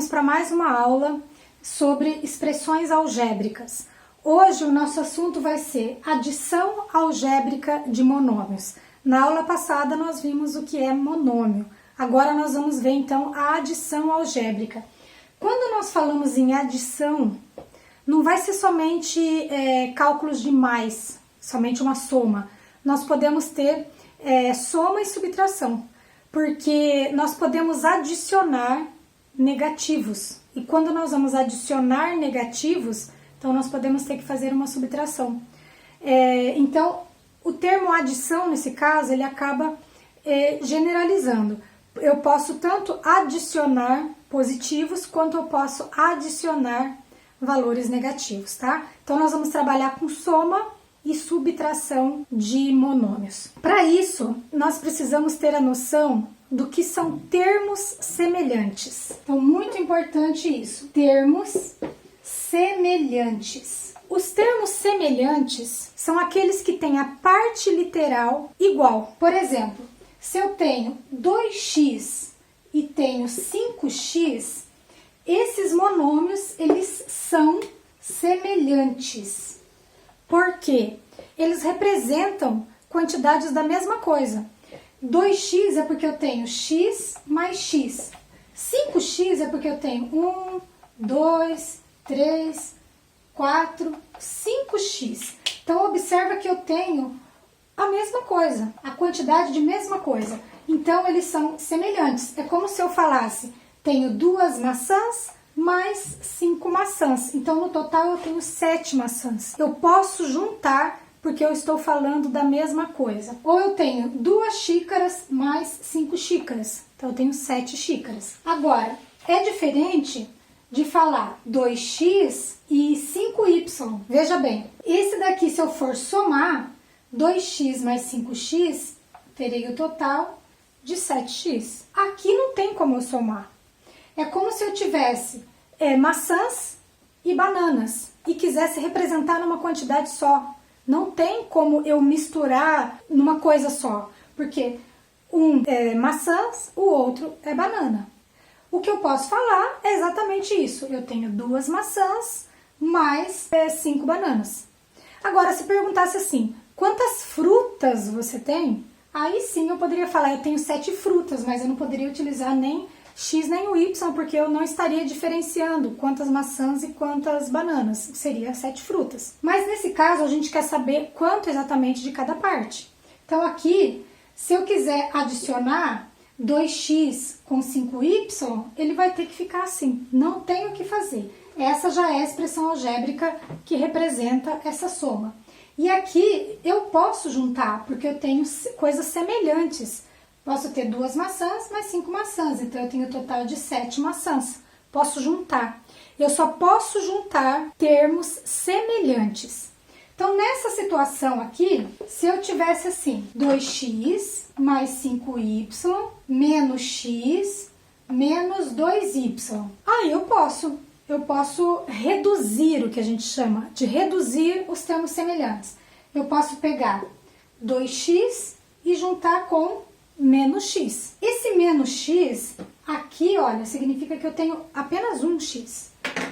vamos para mais uma aula sobre expressões algébricas. Hoje o nosso assunto vai ser adição algébrica de monômios. Na aula passada nós vimos o que é monômio. Agora nós vamos ver então a adição algébrica. Quando nós falamos em adição, não vai ser somente cálculos de mais, somente uma soma. Nós podemos ter soma e subtração, porque nós podemos adicionar negativos. E quando nós vamos adicionar negativos, então nós podemos ter que fazer uma subtração. Então, o termo adição, nesse caso, ele acaba generalizando. Eu posso tanto adicionar positivos, quanto eu posso adicionar valores negativos, tá? Então, nós vamos trabalhar com soma e subtração de monômios. Para isso, nós precisamos ter a noção do que são termos semelhantes. Então, muito importante isso, termos semelhantes. Os termos semelhantes são aqueles que têm a parte literal igual. Por exemplo, se eu tenho 2x e tenho 5x, esses monômios, eles são semelhantes. Por quê? Eles representam quantidades da mesma coisa. 2x é porque eu tenho x mais x. 5x é porque eu tenho 1, 2, 3, 4, 5x. Então, observa que eu tenho a mesma coisa, a quantidade de mesma coisa. Então, eles são semelhantes. É como se eu falasse, tenho 2 maçãs mais 5 maçãs. Então, no total, eu tenho 7 maçãs. Eu posso juntar, porque eu estou falando da mesma coisa. Ou eu tenho 2 xícaras mais 5 xícaras. Então, eu tenho 7 xícaras. Agora, é diferente de falar 2x e 5y. Veja bem, esse daqui, se eu for somar, 2x mais 5x, terei o total de 7x. Aqui não tem como eu somar. É como se eu tivesse maçãs e bananas e quisesse representar numa quantidade só. Não tem como eu misturar numa coisa só, porque um é maçãs, o outro é banana. O que eu posso falar é exatamente isso. Eu tenho 2 maçãs mais 5 bananas. Agora, se perguntasse assim, quantas frutas você tem? Aí sim eu poderia falar, eu tenho 7 frutas, mas eu não poderia utilizar nem x nem o y, porque eu não estaria diferenciando quantas maçãs e quantas bananas. Seria 7 frutas. Mas nesse caso, a gente quer saber quanto exatamente de cada parte. Então aqui, se eu quiser adicionar 2x com 5y, ele vai ter que ficar assim. Não tem o que fazer. Essa já é a expressão algébrica que representa essa soma. E aqui eu posso juntar, porque eu tenho coisas semelhantes. Posso ter 2 maçãs mais 5 maçãs, então eu tenho um total de 7 maçãs. Posso juntar. Eu só posso juntar termos semelhantes. Então, nessa situação aqui, se eu tivesse assim, 2x mais 5y menos x menos 2y. Aí eu posso reduzir, o que a gente chama de reduzir os termos semelhantes. Eu posso pegar 2x e juntar com menos x. Esse menos x aqui, olha, significa que eu tenho apenas 1x.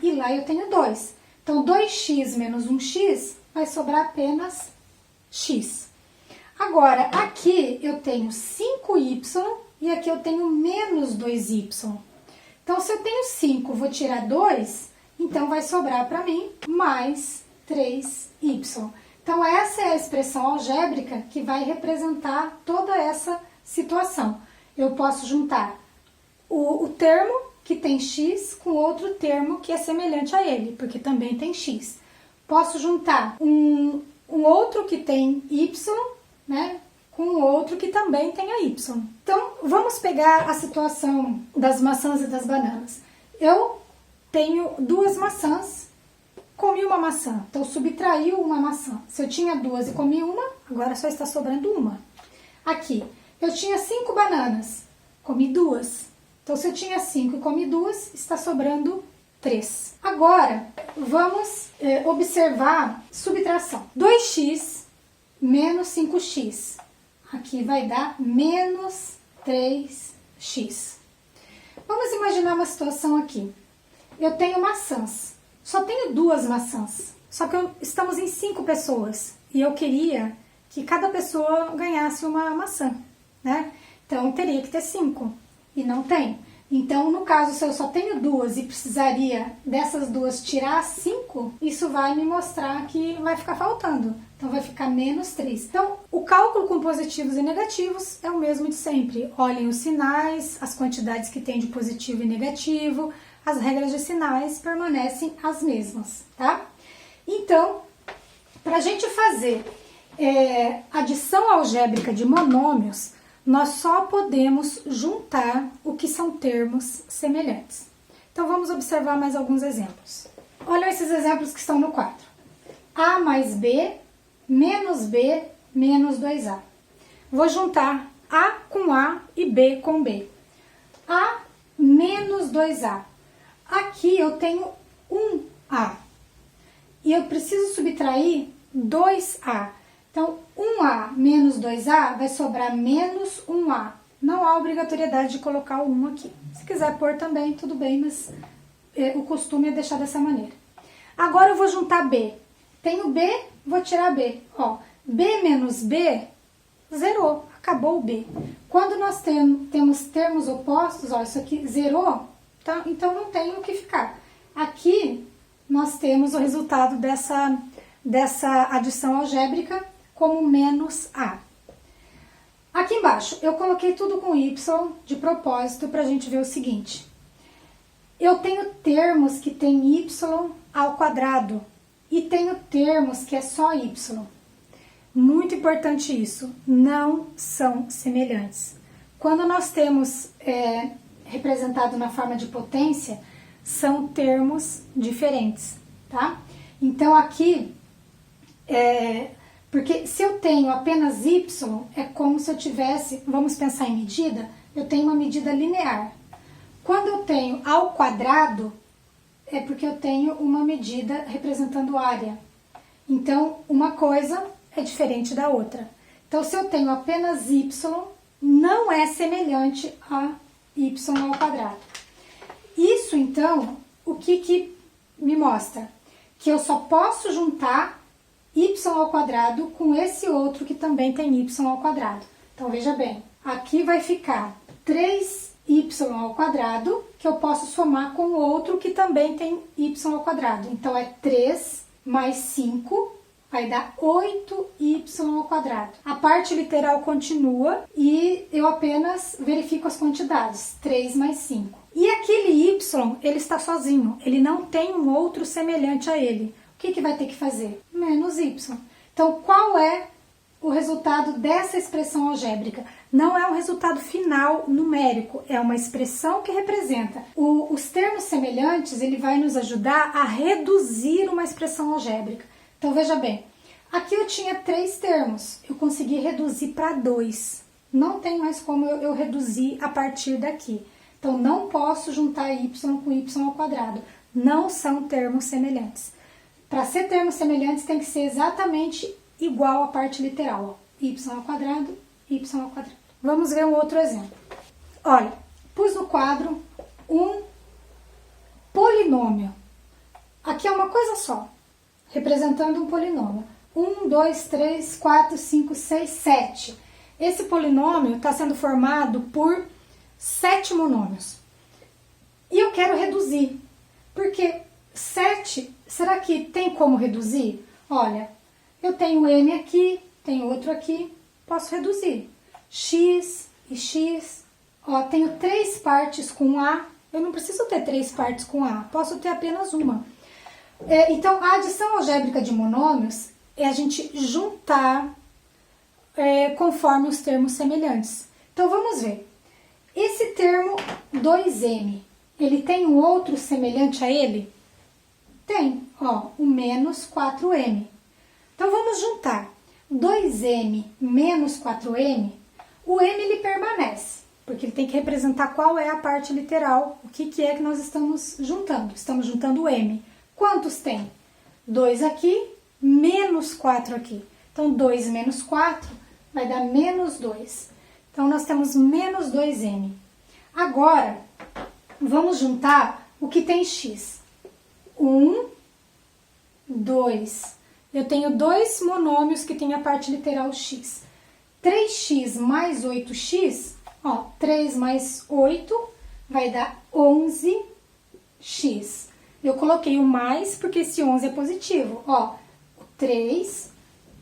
E lá eu tenho 2. Então, 2x menos 1x vai sobrar apenas x. Agora, aqui eu tenho 5y e aqui eu tenho menos 2y. Então, se eu tenho 5, vou tirar 2, então vai sobrar para mim mais 3y. Então, essa é a expressão algébrica que vai representar toda essa situação. Eu posso juntar o termo que tem x com outro termo que é semelhante a ele, porque também tem x. Posso juntar um outro que tem y, né, com outro que também tenha y. Então, vamos pegar a situação das maçãs e das bananas. Eu tenho 2 maçãs, comi uma maçã, então subtraiu uma maçã. Se eu tinha 2 e comi uma, agora só está sobrando uma. Aqui, eu tinha 5 bananas, comi 2. Então, se eu tinha 5 e comi 2, está sobrando 3. Agora, vamos observar subtração. 2x menos 5x. Aqui vai dar menos 3x. Vamos imaginar uma situação aqui. Eu tenho maçãs, só tenho 2 maçãs, só que estamos em 5 pessoas e eu queria que cada pessoa ganhasse uma maçã, né? Então teria que ter 5 e não tem. Então, no caso, se eu só tenho 2 e precisaria dessas 2 tirar 5, isso vai me mostrar que vai ficar faltando. Então, vai ficar menos 3. Então, o cálculo com positivos e negativos é o mesmo de sempre. Olhem os sinais, as quantidades que tem de positivo e negativo, as regras de sinais permanecem as mesmas, tá? Então, para a gente fazer adição algébrica de monômios, nós só podemos juntar o que são termos semelhantes. Então, vamos observar mais alguns exemplos. Olha esses exemplos que estão no quadro. A mais B, menos B, menos 2A. Vou juntar A com A e B com B. A menos 2A. Aqui eu tenho 1A. E eu preciso subtrair 2A. Então, 1A menos 2A vai sobrar menos 1A. Não há obrigatoriedade de colocar o 1 aqui. Se quiser pôr também, tudo bem, mas o costume é deixar dessa maneira. Agora eu vou juntar B. Tenho B, vou tirar B. Ó, B menos B, zerou, acabou o B. Quando nós temos termos opostos, ó, isso aqui zerou, tá? Então não tem o que ficar. Aqui nós temos o resultado dessa adição algébrica como menos A. Aqui embaixo, eu coloquei tudo com Y de propósito para a gente ver o seguinte. Eu tenho termos que tem Y ao quadrado e tenho termos que é só Y. Muito importante isso, não são semelhantes. Quando nós temos representado na forma de potência, são termos diferentes, tá? Então aqui, porque se eu tenho apenas y, é como se eu tivesse, vamos pensar em medida, eu tenho uma medida linear. Quando eu tenho ao quadrado, é porque eu tenho uma medida representando área. Então, uma coisa é diferente da outra. Então, se eu tenho apenas y, não é semelhante a y ao quadrado. Isso, então, o que me mostra? Que eu só posso juntar y ao quadrado com esse outro que também tem y ao quadrado. Então, veja bem, aqui vai ficar 3y ao quadrado, que eu posso somar com o outro que também tem y ao quadrado. Então, é 3 mais 5, vai dar 8y ao quadrado. A parte literal continua e eu apenas verifico as quantidades, 3 mais 5. E aquele y, ele está sozinho, ele não tem um outro semelhante a ele. O que vai ter que fazer? Menos y. Então, qual é o resultado dessa expressão algébrica? Não é um resultado final numérico, é uma expressão que representa. Os termos semelhantes, ele vai nos ajudar a reduzir uma expressão algébrica. Então, veja bem, aqui eu tinha 3 termos, eu consegui reduzir para 2. Não tem mais como eu reduzir a partir daqui. Então, não posso juntar y com y ao quadrado. Não são termos semelhantes. Para ser termos semelhantes, tem que ser exatamente igual à parte literal. Ó. Y ao quadrado, y ao quadrado. Vamos ver um outro exemplo. Olha, pus no quadro um polinômio. Aqui é uma coisa só, representando um polinômio. 1, 2, 3, 4, 5, 6, 7. Esse polinômio está sendo formado por 7 monômios. E eu quero reduzir, porque 7, será que tem como reduzir? Olha, eu tenho m aqui, tenho outro aqui, posso reduzir. X e x, ó, tenho 3 partes com A, eu não preciso ter 3 partes com A, posso ter apenas uma. Então, a adição algébrica de monômios é a gente juntar conforme os termos semelhantes. Então, vamos ver. Esse termo 2m, ele tem um outro semelhante a ele? Tem, ó, o menos 4m. Então, vamos juntar 2m menos 4m, o m ele permanece, porque ele tem que representar qual é a parte literal, o que é que nós estamos juntando. Estamos juntando o m. Quantos tem? 2 aqui, menos 4 aqui. Então, 2 menos 4 vai dar menos 2. Então, nós temos menos 2m. Agora, Vamos juntar o que tem x. 1, 2. Eu tenho dois monômios que têm a parte literal x. 3x mais 8x, ó, 3 mais 8 vai dar 11x. Eu coloquei o mais porque esse 11 é positivo, ó, 3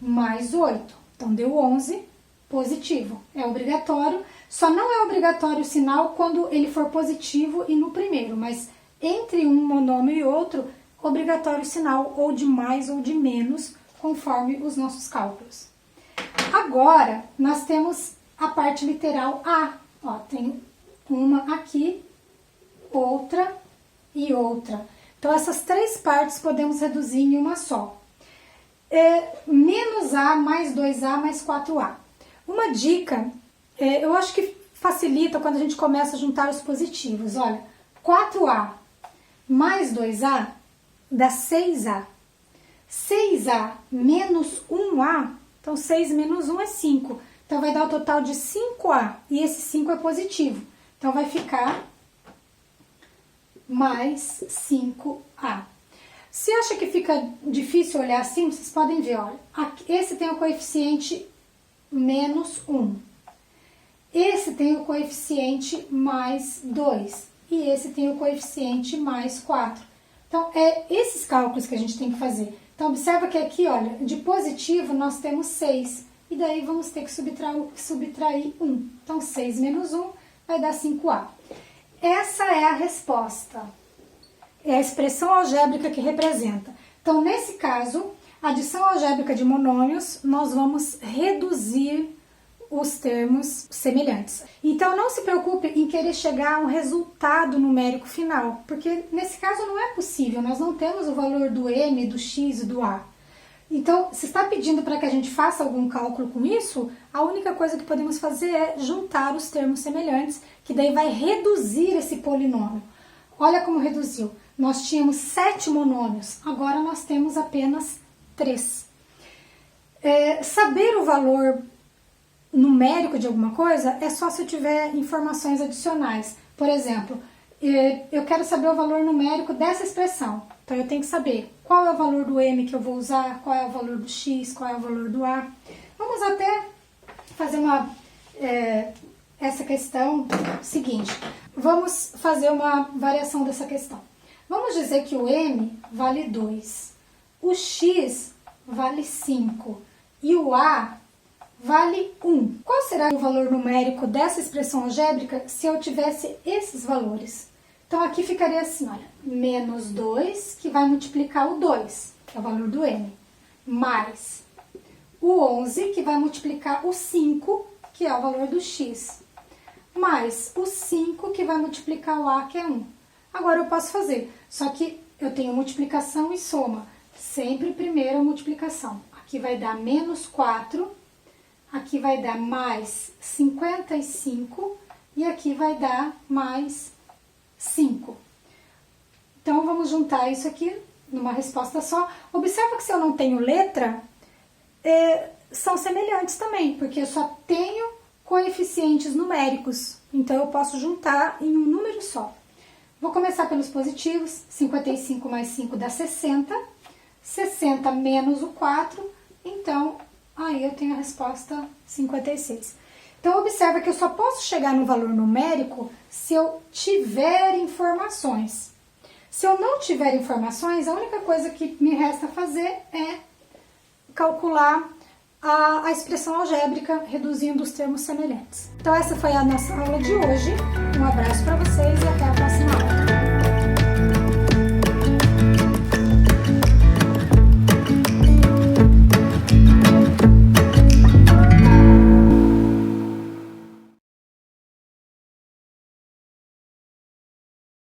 mais 8, então deu 11 positivo. É obrigatório, só não é obrigatório o sinal quando ele for positivo e no primeiro, mas entre um monômio e outro, obrigatório o sinal ou de mais ou de menos, conforme os nossos cálculos. Agora, nós temos a parte literal A. Ó, tem uma aqui, outra e outra. Então, essas três partes podemos reduzir em uma só. Menos A mais 2A mais 4A. Uma dica, eu acho que facilita quando a gente começa a juntar os positivos. Olha, 4A mais 2A dá 6A. 6A menos 1A, então 6 menos 1 é 5. Então vai dar o total de 5A e esse 5 é positivo. Então vai ficar mais 5A. Se acha que fica difícil olhar assim, vocês podem ver, olha, esse tem o coeficiente menos 1. Esse tem o coeficiente mais 2. E esse tem o coeficiente mais 4. Então, é esses cálculos que a gente tem que fazer. Então, observa que aqui, olha, de positivo nós temos 6. E daí vamos ter que subtrair 1. Então, 6 menos 1 vai dar 5A. Essa é a resposta. É a expressão algébrica que representa. Então, nesse caso, a adição algébrica de monômios, nós vamos reduzir os termos semelhantes. Então, não se preocupe em querer chegar a um resultado numérico final, porque nesse caso não é possível, nós não temos o valor do m, do x e do a. Então, se está pedindo para que a gente faça algum cálculo com isso, a única coisa que podemos fazer é juntar os termos semelhantes, que daí vai reduzir esse polinômio. Olha como reduziu. Nós tínhamos 7 monômios, agora nós temos apenas 3. Saber o valor numérico de alguma coisa é só se eu tiver informações adicionais. Por exemplo, eu quero saber o valor numérico dessa expressão. Então, eu tenho que saber qual é o valor do m que eu vou usar, qual é o valor do x, qual é o valor do a. Vamos até fazer essa questão seguinte. Vamos fazer uma variação dessa questão. Vamos dizer que o m vale 2, o x vale 5 e o a vale 1. Qual será o valor numérico dessa expressão algébrica se eu tivesse esses valores? Então, aqui ficaria assim, olha, menos 2, que vai multiplicar o 2, que é o valor do m, mais o 11, que vai multiplicar o 5, que é o valor do x, mais o 5, que vai multiplicar o a, que é 1. Agora, eu posso fazer, só que eu tenho multiplicação e soma, sempre primeiro a multiplicação. Aqui vai dar menos 4, aqui vai dar mais 55 e aqui vai dar mais 5. Então, vamos juntar isso aqui numa resposta só. Observa que se eu não tenho letra, são semelhantes também, porque eu só tenho coeficientes numéricos. Então, eu posso juntar em um número só. Vou começar pelos positivos. 55 mais 5 dá 60. 60 menos o 4, então, aí eu tenho a resposta 56. Então, observa que eu só posso chegar no valor numérico se eu tiver informações. Se eu não tiver informações, a única coisa que me resta fazer é calcular a expressão algébrica reduzindo os termos semelhantes. Então, essa foi a nossa aula de hoje. Um abraço para vocês e até a próxima aula.